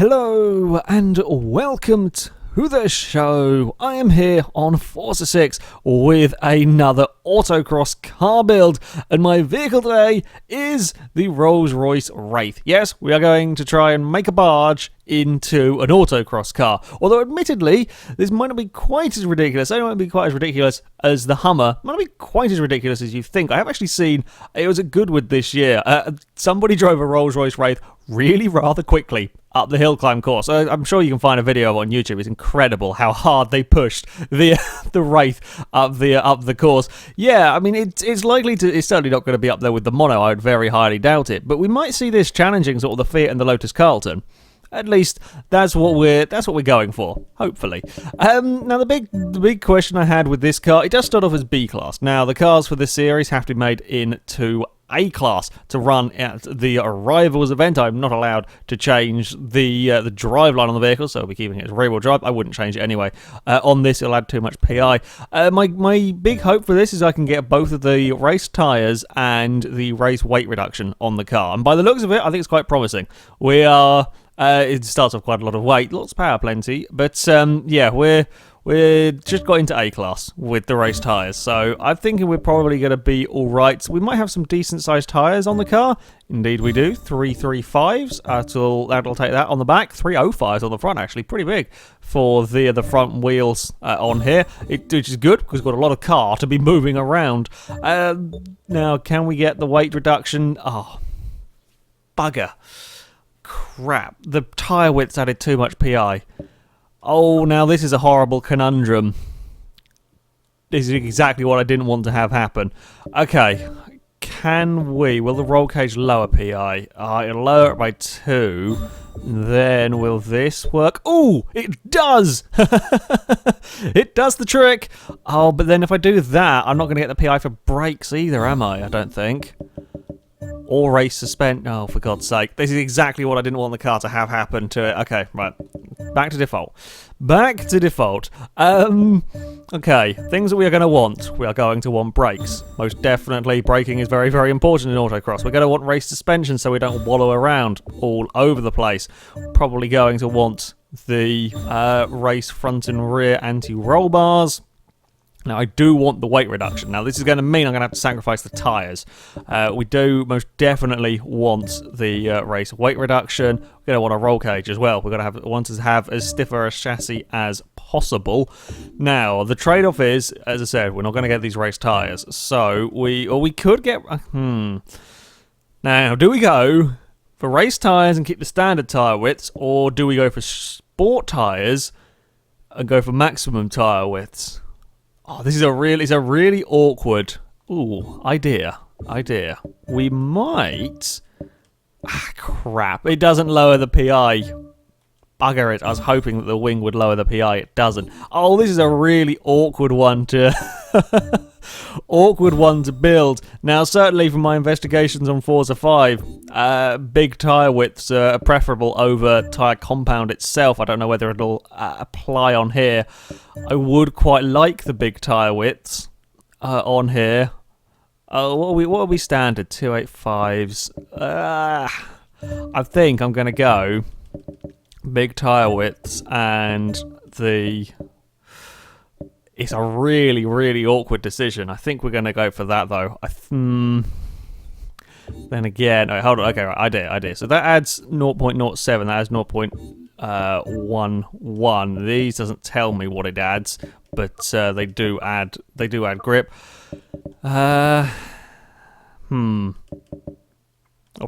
Hello and welcome to the show. I am here on Forza 6 with another autocross car build, and my vehicle today is the Rolls Royce Wraith. Yes, we are going to try and make a barge into an autocross car. Although, admittedly, this might not be quite as ridiculous. It might not be quite as ridiculous as the Hummer. It might not be quite as ridiculous as you think. I have actually seen, it was at Goodwood this year, somebody drove a Rolls Royce Wraith really rather quickly up the hill climb course. I'm sure you can find a video on YouTube. It's incredible how hard they pushed the Wraith up the course. Yeah, I mean, it's likely to. It's certainly not going to be up there with the Mono. I would very highly doubt it. But we might see this challenging sort of the Fiat and the Lotus Carlton. At least that's what we're going for, hopefully. Now the big question I had with this car, it does start off as B class. Now the cars for this series have to be made into A class to run at the Rivals event. I'm not allowed to change the driveline on the vehicle, so I'll be keeping it as rear-wheel drive. I wouldn't change it anyway. On this, it'll add too much PI. My big hope for this is I can get both of the race tyres and the race weight reduction on the car. And by the looks of it, I think it's quite promising. We are. It starts off quite a lot of weight, lots of power, plenty. But yeah, we're just got into A class with the race tyres, so I'm thinking we're probably going to be all right. We might have some decent sized tyres on the car. Indeed, we do. 335s. That'll take that on the back. 305s on the front, actually, pretty big for the front wheels on here. Which is good because we've got a lot of car to be moving around. Now, can we get the weight reduction? Oh, bugger. Crap, the tyre width's added too much PI. Oh, now this is a horrible conundrum. This is exactly what I didn't want to have happen. Okay, will the roll cage lower PI? It'll lower it by 2. Then will this work? Oh, it does! It does the trick! Oh, but then if I do that, I'm not going to get the PI for brakes either, am I? I don't think. Or race suspend. Oh, for God's sake. This is exactly what I didn't want the car to have happen to it. Okay, right. Back to default. Okay, things that we are going to want. We are going to want brakes. Most definitely, braking is very, very important in autocross. We're going to want race suspension so we don't wallow around all over the place. Probably going to want the race front and rear anti-roll bars. Now, I do want the weight reduction. Now, this is going to mean I'm going to have to sacrifice the tyres. We do most definitely want the race weight reduction. We're going to want a roll cage as well. We're going to want to have as stiffer a chassis as possible. Now, the trade-off is, as I said, we're not going to get these race tyres. So, we could get... Now, do we go for race tyres and keep the standard tyre widths, or do we go for sport tyres and go for maximum tyre widths? Oh, this is a really awkward idea. We might... crap. It doesn't lower the PI. Bugger it. I was hoping that the wing would lower the PI. It doesn't. Oh, this is a really awkward one to... build. Now, certainly from my investigations on Forza 5, big tyre widths are preferable over tyre compound itself. I don't know whether it'll apply on here. I would quite like the big tyre widths on here. What are we standard? 285s. I think I'm going to go big tyre widths and the... It's a really, really awkward decision. I think we're going to go for that, though. Then again... hold on. Okay, right, idea. So that adds 0.07. That adds 0.11. These doesn't tell me what it adds, but they do add grip. I'll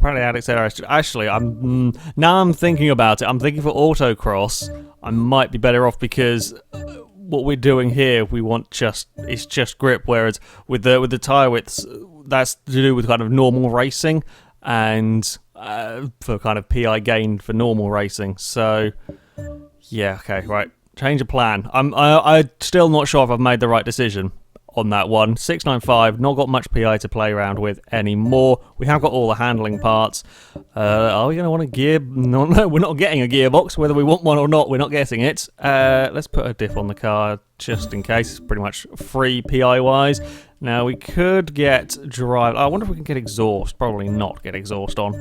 probably add acceleration. Actually, now I'm thinking about it. I'm thinking for autocross, I might be better off because... what we're doing here, it's just grip, whereas with the tyre widths, that's to do with kind of normal racing and for kind of PI gain for normal racing. So yeah, okay, right, change of plan. I'm still not sure if I've made the right decision on that one. 695, not got much PI to play around with anymore. We have got all the handling parts. Are we going to want a gear? No, we're not getting a gearbox. Whether we want one or not, we're not getting it. Let's put a diff on the car just in case. It's pretty much free PI-wise. Now, we could get drive... I wonder if we can get exhaust. Probably not get exhaust on.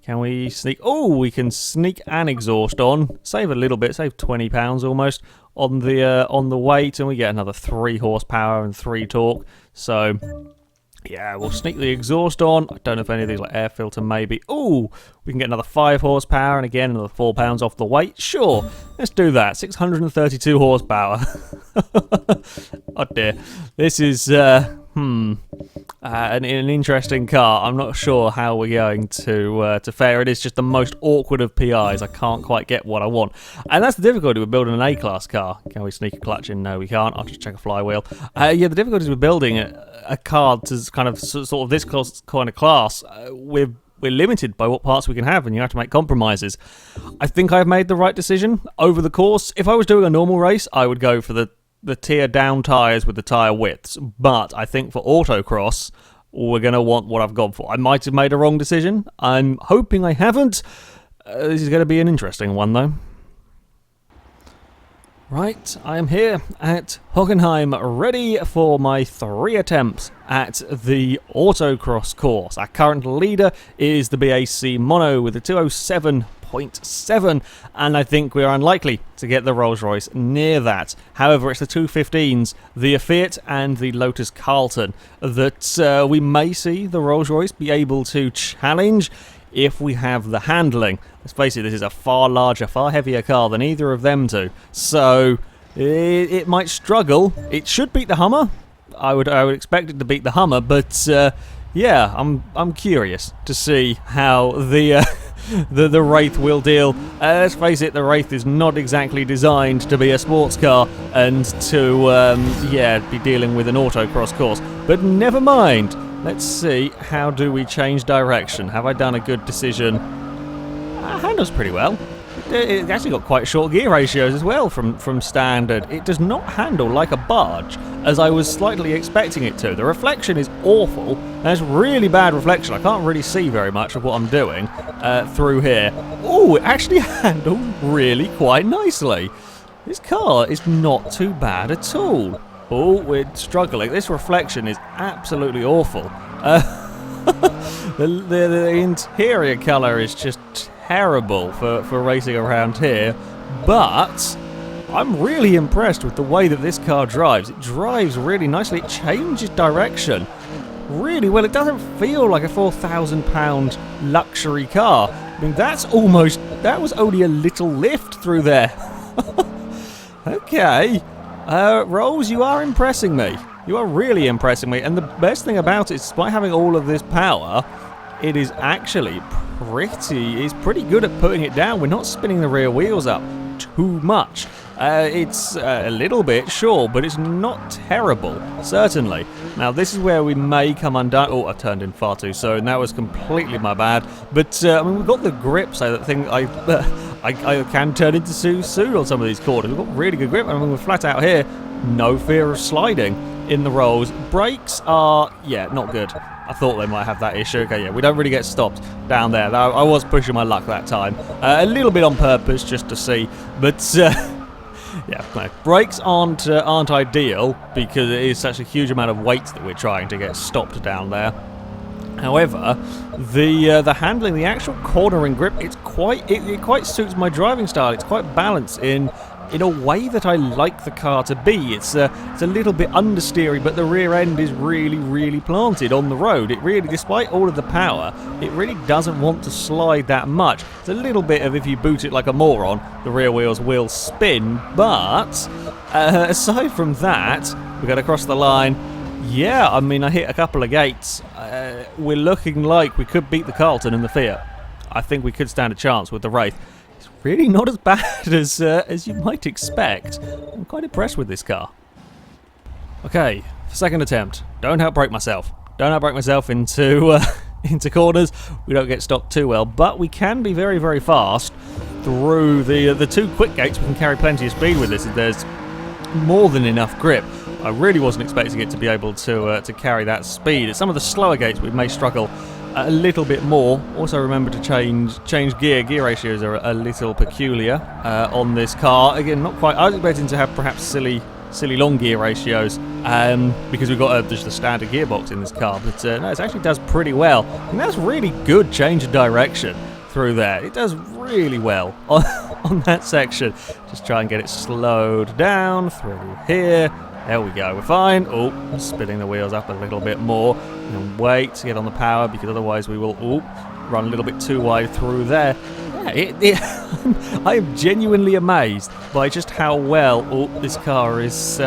Can we sneak? Oh, we can sneak an exhaust on. Save a little bit, save £20 almost on the weight, and we get another 3 horsepower and 3 torque. So, yeah, we'll sneak the exhaust on. I don't know if any of these, like air filter, maybe. Oh, we can get another 5 horsepower, and again, another £4 off the weight. Sure, let's do that. 632 horsepower. Oh dear. This is, an interesting car. I'm not sure how we're going to fare. It is just the most awkward of PIs. I can't quite get what I want. And that's the difficulty with building an A-class car. Can we sneak a clutch in? No, we can't. I'll just check a flywheel. Yeah, the difficulties with building a car to kind of sort of this kind of class, we're limited by what parts we can have, and you have to make compromises. I think I've made the right decision over the course. If I was doing a normal race, I would go for the tier down tyres with the tyre widths, but I think for autocross, we're going to want what I've gone for. I might have made a wrong decision. I'm hoping I haven't. This is going to be an interesting one, though. Right, I am here at Hockenheim, ready for my 3 attempts at the autocross course. Our current leader is the BAC Mono with a 207.7, and I think we're unlikely to get the Rolls Royce near that. However, it's the 215s, the Fiat and the Lotus Carlton, that we may see the Rolls Royce be able to challenge if we have the handling. Let's face it, this is a far larger, far heavier car than either of them two, so it might struggle. It should beat the Hummer. I would expect it to beat the Hummer, but yeah, I'm curious to see how the Wraith will deal. Let's face it, the Wraith is not exactly designed to be a sports car and to be dealing with an autocross course. But never mind. Let's see, how do we change direction? Have I done a good decision? Handles pretty well. It actually got quite short gear ratios as well from standard. It does not handle like a barge, as I was slightly expecting it to. The reflection is awful. There's really bad reflection. I can't really see very much of what I'm doing through here. Oh, it actually handles really quite nicely. This car is not too bad at all. Oh, we're struggling. This reflection is absolutely awful. The interior colour is just terrible for racing around here, but I'm really impressed with the way that this car drives. It drives really nicely. It changes direction really well. It doesn't feel like a £4,000 luxury car. I mean, that was only a little lift through there. Okay. Rolls, you are impressing me. You are really impressing me. And the best thing about it is, despite having all of this power, it is actually pretty good at putting it down. We're not spinning the rear wheels up too much. It's a little bit, sure, but it's not terrible, certainly. Now, this is where we may come undone. Oh, I turned in far too soon. That was completely my bad. But, I mean, we've got the grip, so that thing I can turn into soon on some of these corners. We've got really good grip. I mean, we're flat out here. No fear of sliding in the rolls. Brakes are, not good. I thought they might have that issue. Okay, yeah, we don't really get stopped down there. I was pushing my luck that time. A little bit on purpose, just to see. But, yeah, no, brakes aren't ideal because it is such a huge amount of weight that we're trying to get stopped down there. However, the handling, the actual cornering grip, it quite suits my driving style. It's quite balanced in a way that I like the car to be. It's a little bit understeery, but the rear end is really, really planted on the road. It really, despite all of the power, it really doesn't want to slide that much. It's a little bit of, if you boot it like a moron, the rear wheels will spin, but aside from that, we got across the line. Yeah, I mean, I hit a couple of gates. We're looking like we could beat the Carlton and the Fiat. I think we could stand a chance with the Wraith. It's really not as bad as you might expect. I'm quite impressed with this car. Okay, second attempt. Don't outbrake myself. Don't outbrake myself into corners. We don't get stopped too well, but we can be very, very fast through the 2 quick gates. We can carry plenty of speed with this. There's more than enough grip. I really wasn't expecting it to be able to carry that speed. At some of the slower gates, we may struggle a little bit more. Also, remember to change gear. Gear ratios are a little peculiar on this car. Again, not quite. I was expecting to have perhaps silly long gear ratios because we've got just a standard gearbox in this car. But no, it actually does pretty well. And that's really good change of direction. through there. It does really well on that section. Just try and get it slowed down through here. There we go, we're fine. Oh, spinning the wheels up a little bit more. And wait to get on the power, because otherwise we will run a little bit too wide through there. Yeah, I am genuinely amazed by just how well this car is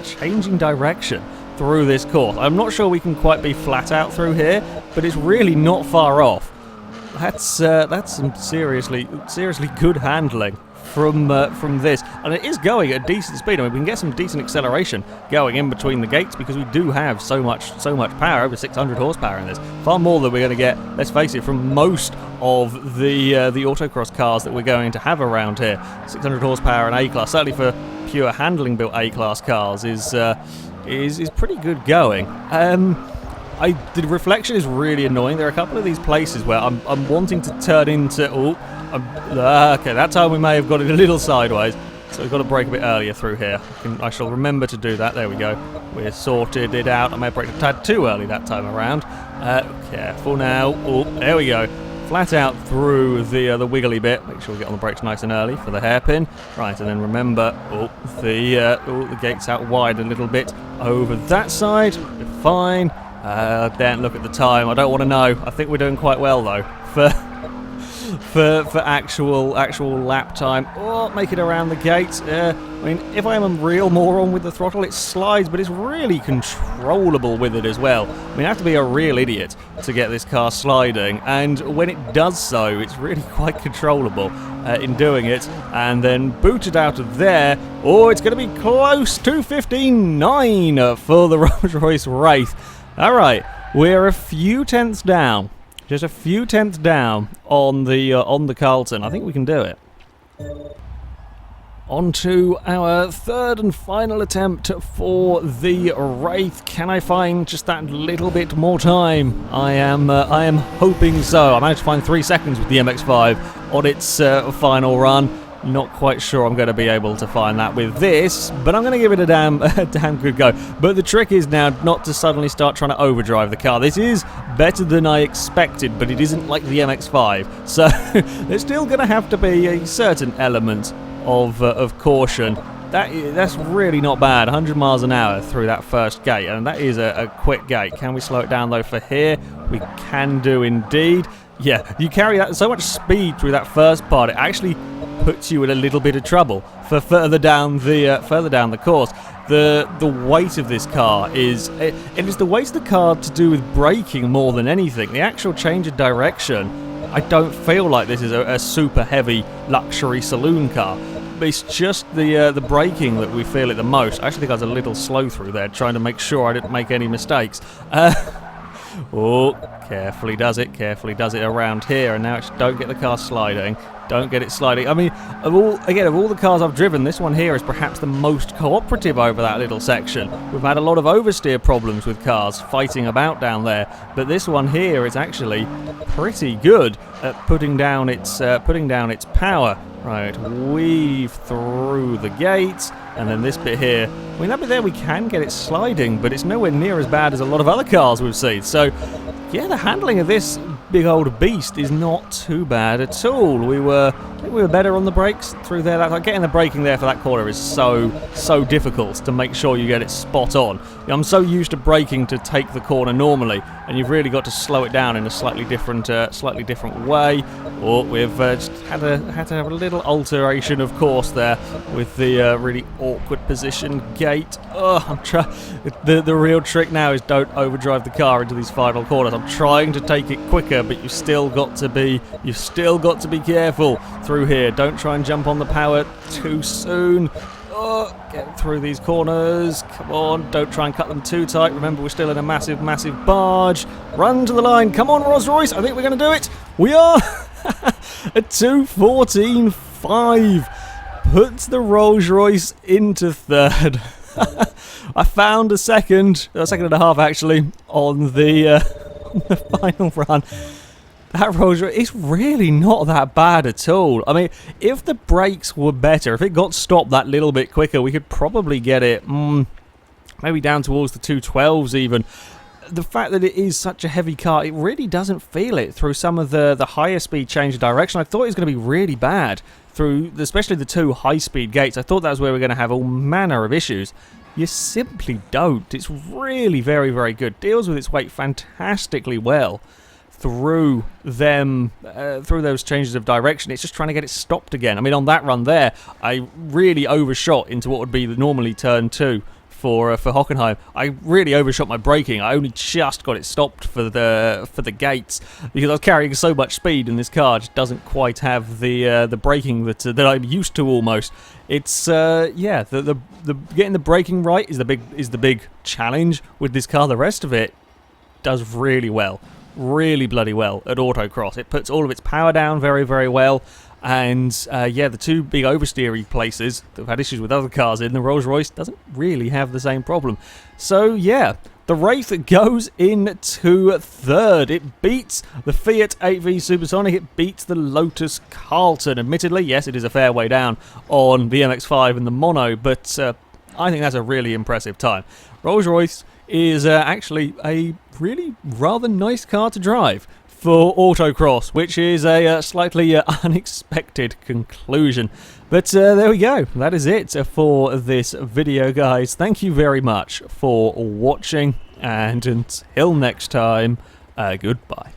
changing direction through this course. I'm not sure we can quite be flat out through here, but it's really not far off. That's some seriously good handling from this, and it is going at a decent speed. I mean, we can get some decent acceleration going in between the gates because we do have so much power, over 600 horsepower in this, far more than we're going to get, let's face it, from most of the autocross cars that we're going to have around here. 600 horsepower in A-class, certainly for pure handling built A-class cars, is pretty good going. The reflection is really annoying. There are a couple of these places where I'm wanting to turn into... okay, that time we may have got it a little sideways, so we've got to brake a bit earlier through here. I shall remember to do that. There we go. We're sorted it out. I may have braked a tad too early that time around. Careful now. Oh, there we go. Flat out through the wiggly bit. Make sure we get on the brakes nice and early for the hairpin. Right, and then remember, the gates out wide a little bit over that side. We're fine. Don't look at the time. I don't want to know. I think we're doing quite well though for actual lap time. Oh, make it around the gates. I mean, if I am a real moron with the throttle, it slides, but it's really controllable with it as well. I mean, you have to be a real idiot to get this car sliding, and when it does so, it's really quite controllable in doing it. And then booted out of there. Oh, it's going to be close to 15.9 for the Rolls Royce Wraith. All right, we're a few tenths down. Just a few tenths down on the Carlton. I think we can do it. On to our third and final attempt for the Wraith. Can I find just that little bit more time? I am hoping so. I managed to find 3 seconds with the MX-5 on its final run. Not quite sure I'm going to be able to find that with this, but I'm going to give it a damn good go. But the trick is now not to suddenly start trying to overdrive the car. This is better than I expected, but it isn't like the MX-5. So there's still going to have to be a certain element of caution. That's really not bad. 100 miles an hour through that first gate, and that is a quick gate. Can we slow it down though for here? We can do indeed. Yeah, you carry that so much speed through that first part, it actually puts you in a little bit of trouble for further down the course. The weight of this car is the weight of the car to do with braking more than anything. The actual change of direction, I don't feel like this is a super heavy luxury saloon car. It's just the braking that we feel it the most. I actually think I was a little slow through there, trying to make sure I didn't make any mistakes. Oh, carefully does it around here, and now don't get the car sliding. Don't get it sliding. I mean, of all the cars I've driven, this one here is perhaps the most cooperative over that little section. We've had a lot of oversteer problems with cars fighting about down there, but this one here is actually pretty good at putting down its power. Right, weave through the gates, and then this bit here. I mean, that bit there we can get it sliding, but it's nowhere near as bad as a lot of other cars we've seen. So, yeah, the handling of this big old beast is not too bad at all. I think we were better on the brakes through there. Getting the braking there for that corner is so difficult to make sure you get it spot on. I'm so used to braking to take the corner normally, and you've really got to slow it down in a slightly different way. Or we've just had to have a little alteration of course there with the really awkward position gate. The real trick now is don't overdrive the car into these final corners. I'm trying to take it quicker, but you've still got to be careful through here. Don't try and jump on the power too soon. Get through these corners. Come on, don't try and cut them too tight. Remember, we're still in a massive barge. Run to the line. Come on, Rolls Royce. I think we're going to do it. We are. A 2:14.5 puts the Rolls Royce into third. I found a second and a half actually on the final run. That Rolls Royce is really not that bad at all. I mean, if the brakes were better, if it got stopped that little bit quicker, we could probably get it maybe down towards the 212s even. the fact that it is such a heavy car, it really doesn't feel it through some of the higher speed change of direction. I thought it was going to be really bad through, especially the 2 high-speed gates. I thought that was where we were going to have all manner of issues. You simply don't. It's really very, very good. Deals with its weight fantastically well through them, through those changes of direction. It's just trying to get it stopped again. I mean, on that run there, I really overshot into what would be normally turn 2 for Hockenheim. I really overshot my braking. I only just got it stopped for the gates because I was carrying so much speed, and this car just doesn't quite have the braking that I'm used to almost. It's yeah, the getting the braking right is the big challenge with this car. The rest of it does really well, really bloody well at Autocross. It puts all of its power down very, very well. And yeah, the 2 big oversteery places that have had issues with other cars in, the Rolls Royce doesn't really have the same problem. So yeah, the Wraith goes into 3rd. It beats the Fiat 8V Supersonic. It beats the Lotus Carlton. Admittedly, yes, it is a fair way down on the MX-5 and the Mono, but I think that's a really impressive time. Rolls Royce is actually a really rather nice car to drive for Autocross, which is a slightly unexpected conclusion. But there we go. That is it for this video, guys. Thank you very much for watching, and until next time, goodbye.